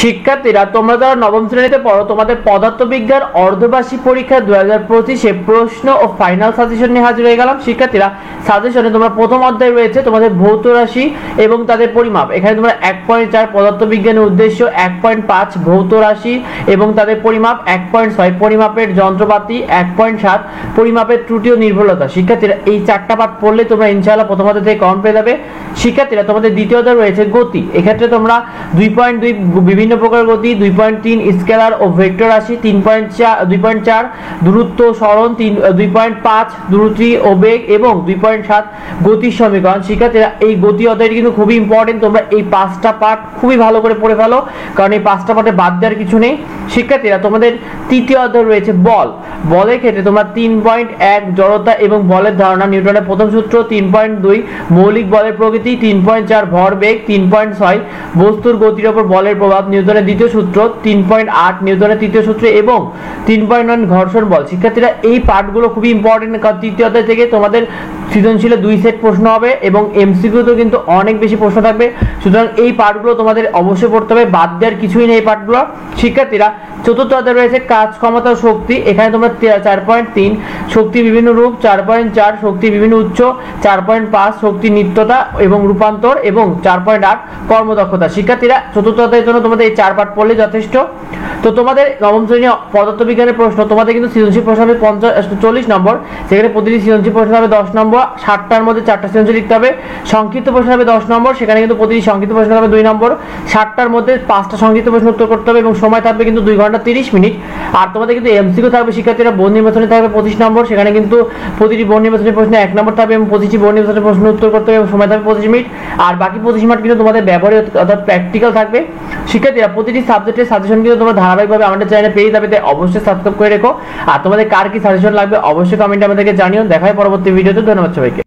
শিক্ষার্থীরা তোমরা যারা নবম শ্রেণীতে পড়ো তোমাদের পদার্থবিজ্ঞান অর্ধবার্ষিক পরীক্ষা 2025 প্রশ্ন ও ফাইনাল সাজেশন নিয়ে হাজির হয়ে গেলাম। শিক্ষার্থীরা সাজেশনে তোমরা প্রথম অধ্যায় রয়েছে তোমাদের ভৌত রাশি এবং তাদের পরিমাপ। এখানে তোমরা 1.4 পদার্থবিজ্ঞানের উদ্দেশ্য, 1.5 ভৌত রাশি এবং তাদের পরিমাপ, 1.6 পরিমাপের যন্ত্রপাতি, 1.7 পরিমাপের ত্রুটি ও নির্ভুলতা। শিক্ষার্থীরা এই চারটা পাঠ পড়লে তোমরা ইনশাআল্লাহ প্রথম অধ্যায় থেকে কমন পেয়ে যাবে। শিক্ষার্থীরা তোমাদের দ্বিতীয় অধ্যায় রয়েছে গতি। এক্ষেত্রে তোমরা 2.2 বিভিন্ন প্রকার গতি, 2.3 স্কেলার ও ভেক্টর রাশি, 2.4 দূরত্ব সরণ, 2.5 দ্রুতি ও বেগ এবং 2.7 গতির সমীকরণ। শিক্ষার্থীরা এই গতি অধ্যায়টি কিন্তু খুবই ইম্পর্টেন্ট, তোমরা এই পাঁচটা পাঠ খুবই ভালো করে পড়ে ফেলো, কারণ এই পাঁচটা পাঠে বাদ দেওয়ার কিছু নেই। শিক্ষার্থীরা তোমাদের তৃতীয় অধ্যায় রয়েছে বল। বলের ক্ষেত্রে তোমরা 3.1 জড়তা এবং বলের ধারণা, নিউটনের প্রথম সূত্র, 3.2 মৌলিক বলের প্রকৃতি, 3.4 ভরবেগ, 3.6 বস্তুর গতির উপর বলের প্রভাব, নিউটনের দ্বিতীয় সূত্র, 3.8 নিউটনের তৃতীয় সূত্র এবং 3.1 ঘর্ষণ বল। শিক্ষার্থীরা এই পাঠগুলো খুবই ইম্পর্টেন্ট, কারণ তৃতীয় অধ্যায় থেকে তোমাদের সৃজনশীলে 2 সেট প্রশ্ন হবে এবং এমসিকিউতেও কিন্তু অনেক বেশি প্রশ্ন থাকবে। সুতরাং এই পাঠগুলো তোমাদের অবশ্যই পড়তে হবে, বাদ দেওয়ার কিছুই নেই এই পাঠগুলো। শিক্ষার্থীরা চতুর্থ অধ্যায় রয়েছে কাজ, ক্ষমতা ও শক্তি। এখানে তোমরা 4.3 শক্তির বিভিন্ন রূপ, 4.4 শক্তির বিভিন্ন উৎস, 4.5 শক্তির নিত্যতা এবং রূপান্তর এবং 4.8 কর্মদক্ষতা। শিক্ষার্থীরা চতুর্থ অধ্যায়ের জন্য তোমাদের এই 4 পাঠ পড়লে যথেষ্ট। তো তোমাদের নবম শ্রেণী পদার্থবিজ্ঞানের প্রশ্ন, তোমাদের কিন্তু সৃজনশীল প্রশ্ন হবে 40 নম্বর, সেখানে প্রতিটি সৃজনশীল প্রশ্ন হবে 10 নম্বর, 60টার মধ্যে 4টা সৃজনশীল লিখতে হবে। সংক্ষিপ্ত প্রশ্ন হবে 10 নম্বর, সেখানে কিন্তু প্রতিটি সংক্ষিপ্ত প্রশ্ন হবে 2 নম্বর, 60টার মধ্যে 5টা সংক্ষিপ্ত প্রশ্ন উত্তর করতে হবে এবং সময় থাকবে কিন্তু 2 ঘন্টা 30 মিনিট। আর তোমাদের কিন্তু এমসিকিউ থাকবে শিক্ষার্থীরা, বোর্ড নির্বাচনে থাকবে 25 নম্বর, সেখানে কিন্তু প্রতিটি বোর্ড নির্বাচনের প্রশ্নে 1 নম্বর থাকবে এবং 25টি বোর্ড নির্বাচনের প্রশ্ন উত্তর করতে হবে এবং সময় থাকবে 25 মিনিট। আর বাকি 25 মিনিট কিন্তু তোমাদের ব্যবহারিক অর্থাৎ প্র্যাকটিক্যাল থাকবে। শিক্ষার্থীরা প্রতিটি সাবজেক্টের সাজেশন কিন্তু তোমরা ধারাবাহিকভাবে আমাদের চ্যানেলে পেয়ে যাবে, তাই অবশ্যই সাবস্ক্রাইব করে রেখো। আর তোমাদের কার কি সাজেশন লাগবে অবশ্যই কমেন্টে আমাদেরকে জানিও। দেখা হয় পরবর্তী ভিডিওতে। ধন্যবাদ সবাইকে।